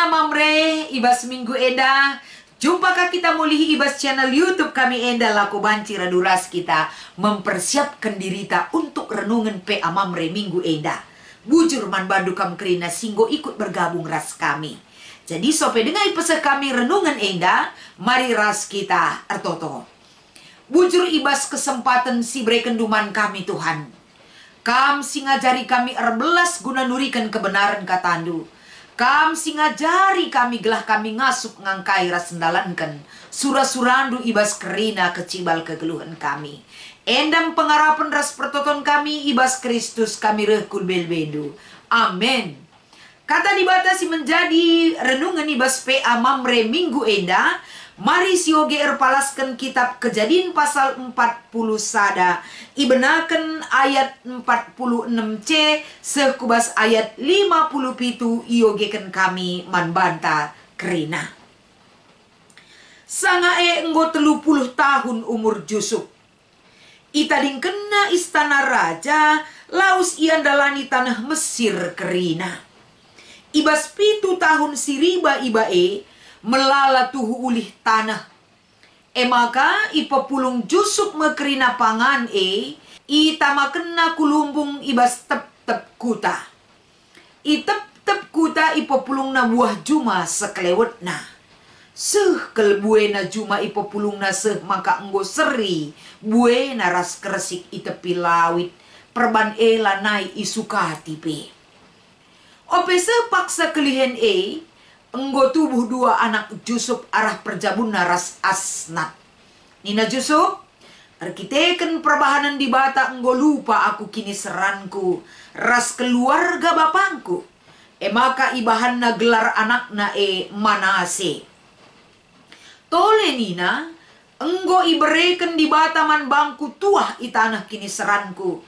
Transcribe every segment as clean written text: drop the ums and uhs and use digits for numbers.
Mamre, ibas minggu enda. Jumpakah kita mulihi ibas channel YouTube kami enda laku banci raduras kita mempersiapkan dirita untuk renungan PA Mamre minggu enda. Bujur man bandu kam kerina singgo ikut bergabung ras kami. Jadi sope dengan pesah kami renungan enda, mari ras kita artoto. Bujur ibas kesempatan si brekenduman kami Tuhan. Kam singajari kami erbelas guna nurikan kebenaran katandu. Kam singajari kami gelah kami ngasup ngangkai rasendalankan. Surah-surandu ibas kerina kecibal kegeluhan kami. Endam pengarapan ras pertoton kami ibas Kristus kami rehkul belbedu. Amin. Kata dibatasi menjadi renungan ibas PA Mamre minggu enda. Mari sioge erpalaskan kitab Kejadian pasal 40 sada. Ibenakan ayat 46c sekubas ayat 57 iogeken kami manbanta kerina. Sangae enggo 30 tahun umur Jusuf. Itading kena istana raja, laus iandalani tanah Mesir kerina. Ibas 7 tahun siriba ibae, melala tuhu ulih tanah. Maka ipepulung Jusuf mekerina pangan itama kena kulumbung ibas tep-tep kuta. Itep-tep kuta ipepulung na buah juma sekelewet na. Seh kel buena juma ipepulung na seh maka enggo seri. Buena ras kresik itepi lawit. Perban lanai isukati pe. Ope sepaksa kelihen enggo tubuh dua anak Jusuf arah perjabun naras asnat. Nina Jusuf, arkiteken perbahanan di bata enggo lupa aku kini seranku. Ras keluarga bapangku. Maka ibahan na gelar anakna Manase. Tole Nina, enggo ibereken di bata man bangku tuah itanah kini seranku.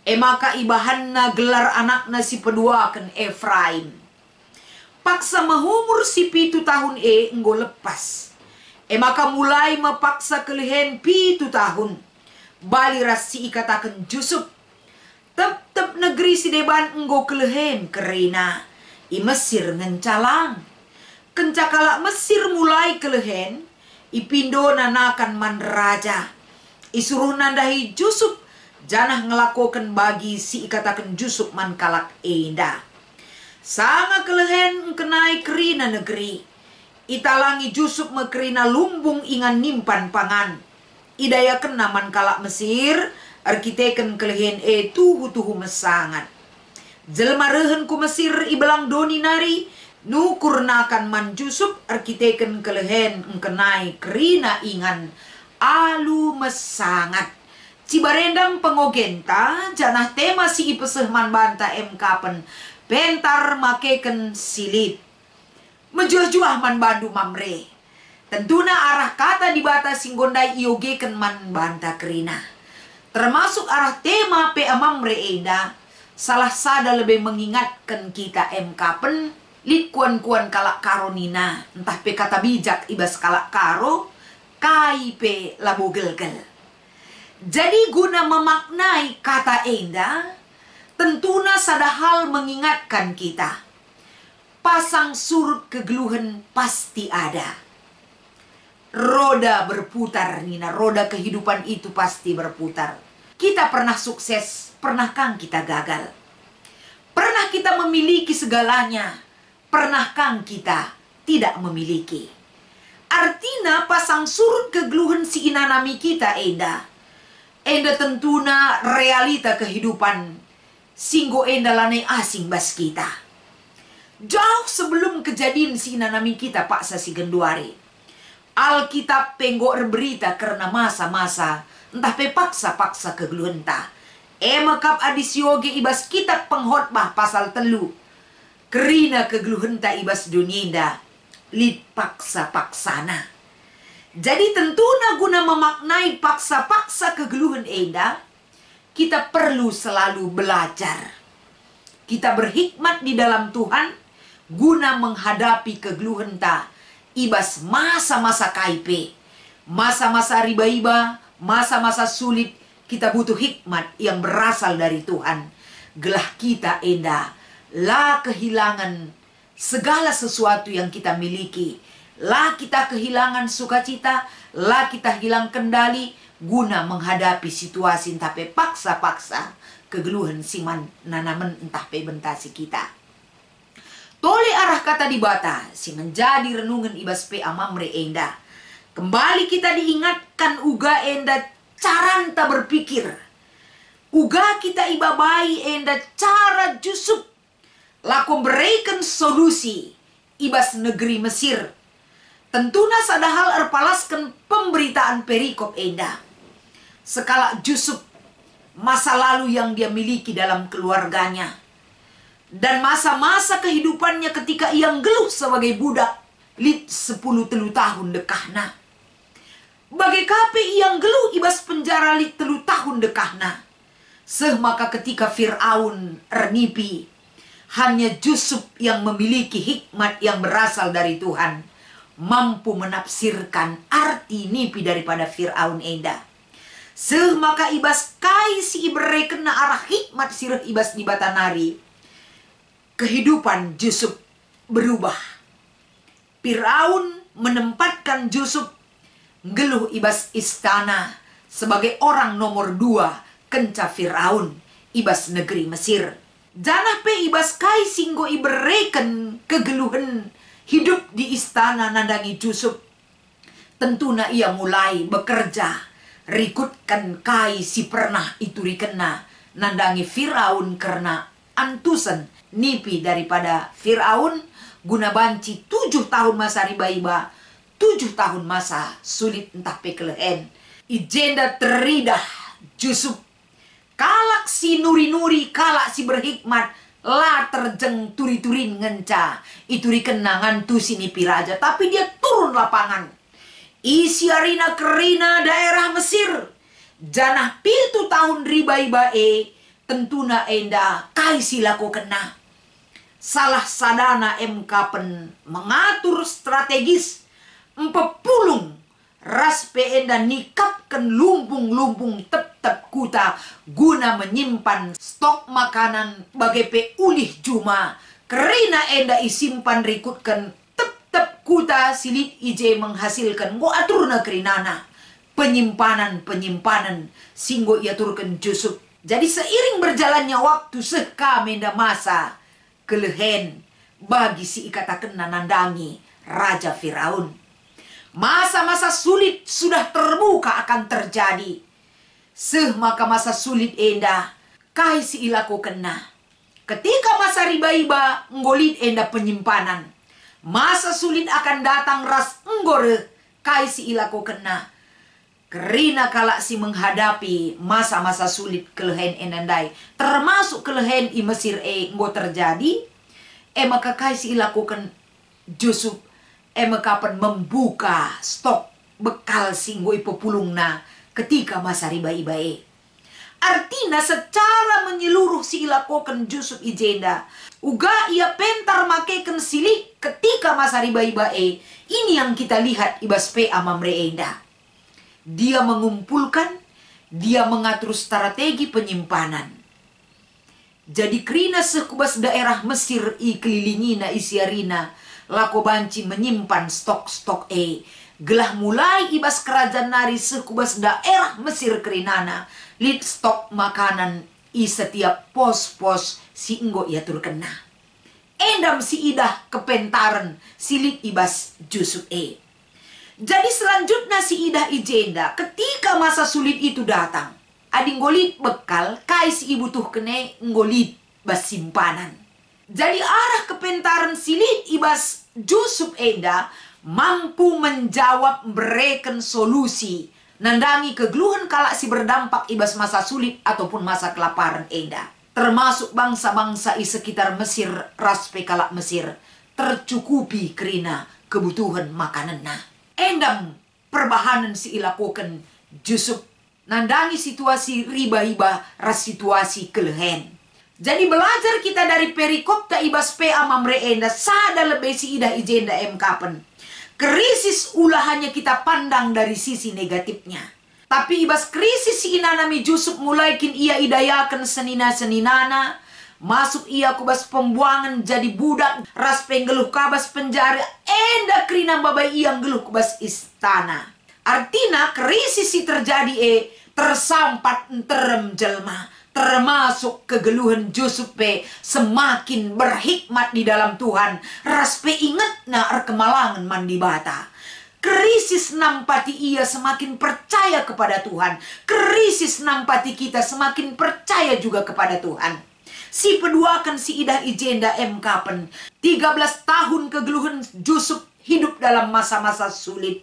Maka ibahan na gelar anakna si peduaken Efraim. Paksa mahumur si 7 tahun enggo lepas. Maka mulai mepaksa kelehen 7 tahun. Bali ras si ikatakan Jusuf. Tep-tep negeri si deban enggo kelehen kerina. I Mesir ngencalang. Kencakala Mesir mulai kelehen. Ipindo nanakan man raja. Isuruh nandahi Jusuf. Janah ngelakokan bagi si ikatakan Jusuf man kalak enda. Sanga kelehen kenai kerina negeri. Italangi Jusuf mekerina lumbung ingan nimpan pangan. Idaya kena man kalak Mesir. Arkiteken kelehen tuhu-tuhu mesangat. Jelma rehen ku Mesir ibelang doni nari. Nukurnakan man Jusuf arkiteken kelehen kenai kerina ingan. Alu mesangat. Cibarendam pengogenta janah tema si ipeseh man banta kapen. Pentar makeken silit. Menjuah-juah man bandu Mamre. Tentuna arah kata dibata singgondai iogeken man banta kerina. Termasuk arah tema PA Mamre enda. Salah sada lebih mengingatkan kita kapen. Lit kuan-kuan kalak karo nina. Entah pe kata bijak ibas kalak karo. Kai pe labo gel-gel. Jadi guna memaknai kata enda. Tentuna sada hal mengingatkan kita. Pasang surut kegeluhan pasti ada. Roda berputar, Nina. Roda kehidupan itu pasti berputar. Kita pernah sukses, pernahkah kita gagal? Pernah kita memiliki segalanya? Pernahkah kita tidak memiliki? Artinya pasang surut kegeluhan si inanami kita enda. Enda tentuna realita kehidupan. Singgo enda lanai asing bas kita. Jauh sebelum kejadian si inanami kita paksa si genduari. Alkitab penggo berita karena masa-masa entah pe paksa-paksa kegeluhenta. Mekap adisioge ibas kitab penghotbah pasal 3. Kerina kegeluhenta ibas duninda. Lid paksa-paksana. Jadi tentuna guna memaknai paksa-paksa kegeluhan enda. Kita perlu selalu belajar. Kita berhikmat di dalam Tuhan guna menghadapi kegeluhan ta ibas masa-masa kaipe, masa-masa riba-iba, masa-masa sulit. Kita butuh hikmat yang berasal dari Tuhan. Gelah kita enda la kehilangan segala sesuatu yang kita miliki. Lah kita kehilangan sukacita, lah kita hilang kendali guna menghadapi situasi entah pe paksa-paksa kegeluhan siman nanamen entah pe bentasi kita. Tole arah kata di bata si menjadi renungan ibas pe amamre enda. Kembali kita diingatkan uga enda caranta berpikir. Uga kita ibabai enda cara Yusuf laku berikan solusi ibas negeri Mesir. Tentunya sada hal erpalaskan pemberitaan perikop enda. Sekala Yusuf masa lalu yang dia miliki dalam keluarganya. Dan masa-masa kehidupannya ketika ia geluh sebagai budak. Lit 10 tahun dekahna. Bagai kape ia geluh ibas penjara lit 3 tahun dekahna. Maka ketika Fir'aun ernipi, hanya Yusuf yang memiliki hikmat yang berasal dari Tuhan, mampu menafsirkan arti nipi daripada Fir'aun enda. Maka ibas kai si ibre kena arah hikmat sirah ibas di batanari. Kehidupan Yusuf berubah. Fir'aun menempatkan Yusuf geluh ibas istana sebagai orang nomor 2 kenca Fir'aun ibas negeri Mesir. Janah pe ibas kai singgo ibereken kegeluhan hidup di istana nandangi Yusuf. Tentunya ia mulai bekerja rikutkan kai si pernah itu rikena nandangi Fir'aun karena antusan nipi daripada Fir'aun guna banci 7 tahun masa riba-iba, 7 tahun masa sulit entah pekelehen. Ijenda teridah Yusuf kalak si nuri-nuri, kalak si berhikmat, lah terjeng turi-turin ngenca. Itu rikenangan tu sini piraja, tapi dia turun lapangan. Isi arina kerina daerah Mesir. Janah 7 tahun riba-ibae, tentuna enda kai silaku kena. Salah sadana pen mengatur strategis empepulung raspe enda nikapkan lumpung-lumpung tep-tep kuta guna menyimpan stok makanan bagai pe ulih juma. Kerina enda isimpan rikutkan tep-tep kuta silit ije menghasilkan go aturna kerinana. Penyimpanan singgo iaturkan Yusuf. Jadi seiring berjalannya waktu seka menda masa kelehen bagi si ikatakan nandangi Raja Fir'aun. Masa-masa sulit sudah terbuka akan terjadi. Maka masa sulit enda kai si ilaku kena. Ketika masa riba-iba ngolit enda penyimpanan. Masa sulit akan datang ras enggore kai si ilaku kena. Kerina kalak si menghadapi masa-masa sulit kelehen enandai. Termasuk kelehen i Mesir enggo terjadi. Maka kai si ilakukan Yusuf mekapan membuka stok bekal singgo ipepulungna ketika masa riba-ibae. Artinya secara menyeluruh si ilakokan Yusuf ijenda. Uga ia pentar makeken silik ketika masa riba-ibae. Ini yang kita lihat ibas pe amamre enda. Dia mengumpulkan, dia mengatur strategi penyimpanan. Jadi kerina sekubas daerah Mesir ikelilingina isiarina lako banci menyimpan stok-stok gelah mulai ibas kerajaan nari sekubas daerah Mesir kerinana lid stok makanan i setiap pos-pos si enggo ia turkena. Endam si idah kepentaran silit ibas Yusuf Jadi selanjutnya si idah ijenda ketika masa sulit itu datang. Adi ngolit bekal kai si ibu tuh kene ngolit bas simpanan. Jadi arah kepentaran silit ibas Yusuf enda mampu menjawab berikan solusi nandangi kegeluhan kalak si berdampak ibas masa sulit ataupun masa kelaparan enda. Termasuk bangsa-bangsa i sekitar Mesir raspe kalak Mesir tercukupi kerina kebutuhan makananna. Endam perbahanan si ilakukan Yusuf nandangi situasi riba-iba ras situasi kelehen. Jadi belajar kita dari perikop ta ibas pe amamre enda sada lebih si idah ijenda kapan. Krisis ulah hanya kita pandang dari sisi negatifnya. Tapi ibas krisis si inanami Yusuf mulai kin ia idayakan senina-seninana Masuk ia kubas pembuangan jadi budak. Ras penggeluh kabas penjara. Enda kerina babai ia geluh kubas istana. Artina krisis si terjadi tersampat terem jelma. Termasuk kegeluhan Yusupe semakin berhikmat di dalam Tuhan. Raspe ingat na kemalangan mandi bata. Krisis nampati ia semakin percaya kepada Tuhan. Krisis nampati kita semakin percaya juga kepada Tuhan. Si peduakan si idah ijenda Kapen. 13 tahun kegeluhan Yusuf hidup dalam masa-masa sulit.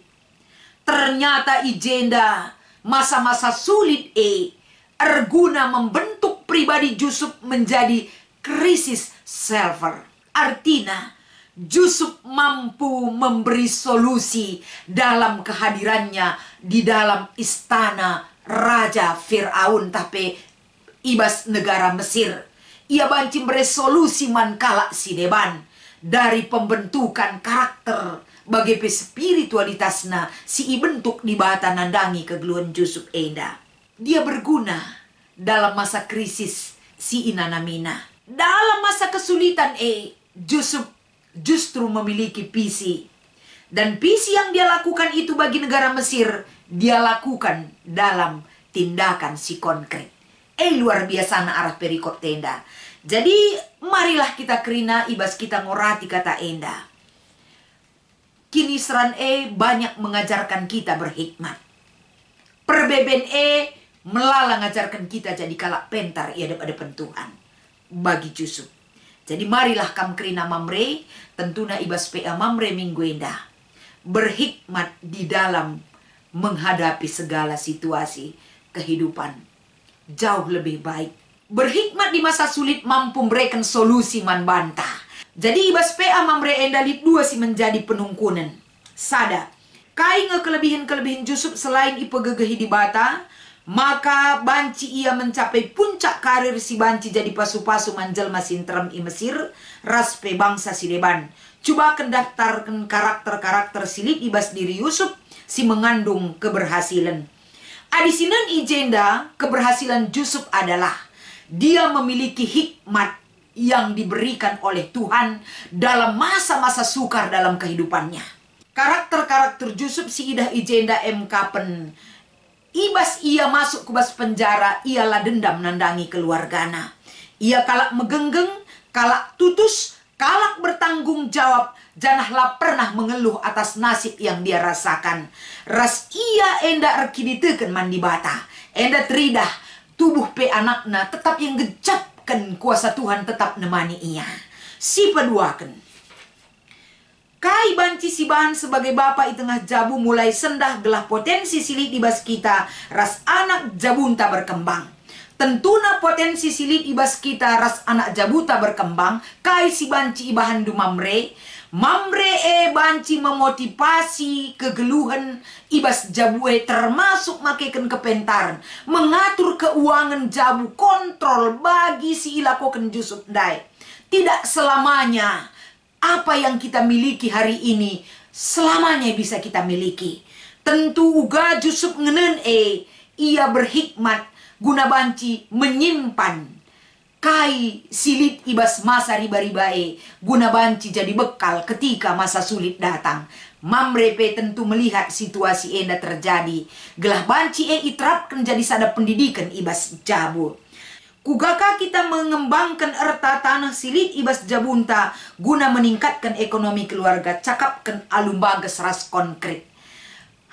Ternyata ijenda masa-masa sulit erguna membentuk pribadi Yusuf menjadi krisis server. Artinya, Yusuf mampu memberi solusi dalam kehadirannya di dalam istana Raja Fir'aun tapi ibas negara Mesir. Ia banci beresolusi mankala si deban dari pembentukan karakter bagi spiritualitasna si bentuk di bata nandangi kegeluhan Yusuf enda. Dia berguna dalam masa krisis si inanamina. Dalam masa kesulitan Yusuf justru memiliki visi. Dan visi yang dia lakukan itu bagi negara Mesir, dia lakukan dalam tindakan si konkret. Luar biasa na arah perikop tenda. Jadi marilah kita kerina ibas kita ngorati kata enda. Kini seran banyak mengajarkan kita berhikmat. Perbeben melala ngajarkan kita jadi kalak pentar ia depan Tuhan bagi Yusuf. Jadi marilah kam kerina mamre, tentuna ibas PA mamre minggu endah. Berhikmat di dalam menghadapi segala situasi kehidupan. Jauh lebih baik. Berhikmat di masa sulit mampu memberikan solusi man bantah. Jadi ibas PA mamre endah lip dua si menjadi penungkunan. Sada. Kai kelebihan-kelebihan Yusuf selain ipegegehi di bata, maka banci ia mencapai puncak karir si banci jadi pasu-pasu manjelma sinterem i Mesir, raspe bangsa si deban. Coba daftarkan karakter-karakter silit ibas diri Yusuf si mengandung keberhasilan. Adisinan ijenda keberhasilan Yusuf adalah dia memiliki hikmat yang diberikan oleh Tuhan dalam masa-masa sukar dalam kehidupannya. Karakter-karakter Yusuf si idah ijenda Kapen. Ibas ia masuk ke bas penjara, ialah dendam nandangi keluargana. Ia kalak megenggeng, kalak tutus, kalak bertanggung jawab, janahlah pernah mengeluh atas nasib yang dia rasakan. Ras ia enda erkiditeken mandi bata, enda teridah, tubuh pe anakna tetap yang gejapkan kuasa Tuhan tetap nemani ia. Si peduakan. Kai banci si bahan sebagai bapa i tengah jabu mulai sendah gelah potensi silit ibas kita ras anak jabunta berkembang. Tentuna potensi silit ibas kita ras anak jabuta berkembang. Kai si banci ibahan du mamre. Mamre banci memotivasi kegeluhan ibas jabue termasuk makeken kepentaran. Mengatur keuangan jabu kontrol bagi si ilakoken Yusuf dai. Tidak selamanya apa yang kita miliki hari ini selamanya bisa kita miliki. Tentu uga Yusuf ngenen ia berhikmat guna banci menyimpan kai silit ibas masa riba-riba guna banci jadi bekal ketika masa sulit datang. Mamrepe tentu melihat situasi enda terjadi. Gelah banci iterapkan jadi sada pendidikan ibas jabu. Kugaka kita mengembangkan erta tanah silit ibas jabunta guna meningkatkan ekonomi keluarga, cakapkan alumbages ras konkret.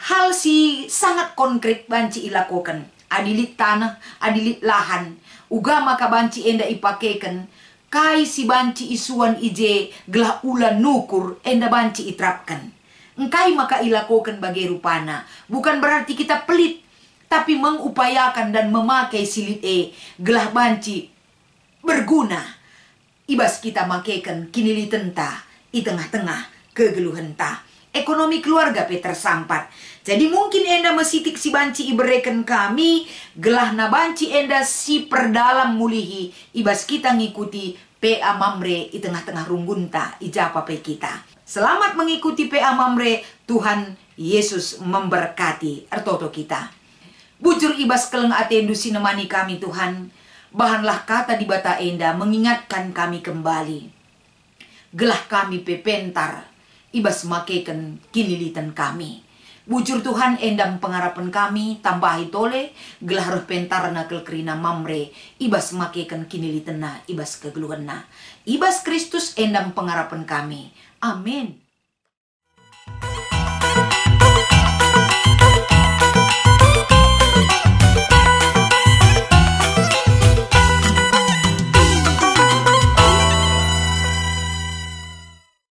Hal si sangat konkret banci ilakokan. Adilit tanah, adilit lahan. Uga maka banci enda ipakekan. Kai si banci isuan ije gelah ulan nukur enda banci iterapkan. Engkai maka ilakokan bagi rupana. Bukan berarti kita pelit, tapi mengupayakan dan memakai silit gelah banci berguna. Ibas kita makaikan kinili tenta i tengah-tengah kegeluhan ta. Ekonomi keluarga pe tersampat. Jadi mungkin enda mesitik si banci ibereken kami gelah na banci enda si perdalam mulihi. Ibas kita ngikuti PA Mamre i tengah-tengah runggunta ijapa pe kita. Selamat mengikuti PA Mamre. Tuhan Yesus memberkati ertoto kita. Bujur ibas keleng atendu sinemani kami Tuhan. Bahanlah kata di bata enda mengingatkan kami kembali. Gelah kami pepentar, ibas makeken kinilitan kami. Bujur Tuhan endam pengharapan kami, tambahi tole, gelah roh pentarna kelkerina mamre, ibas makeken kinilitena, ibas kegeluhanna. Ibas Kristus endam pengharapan kami. Amin.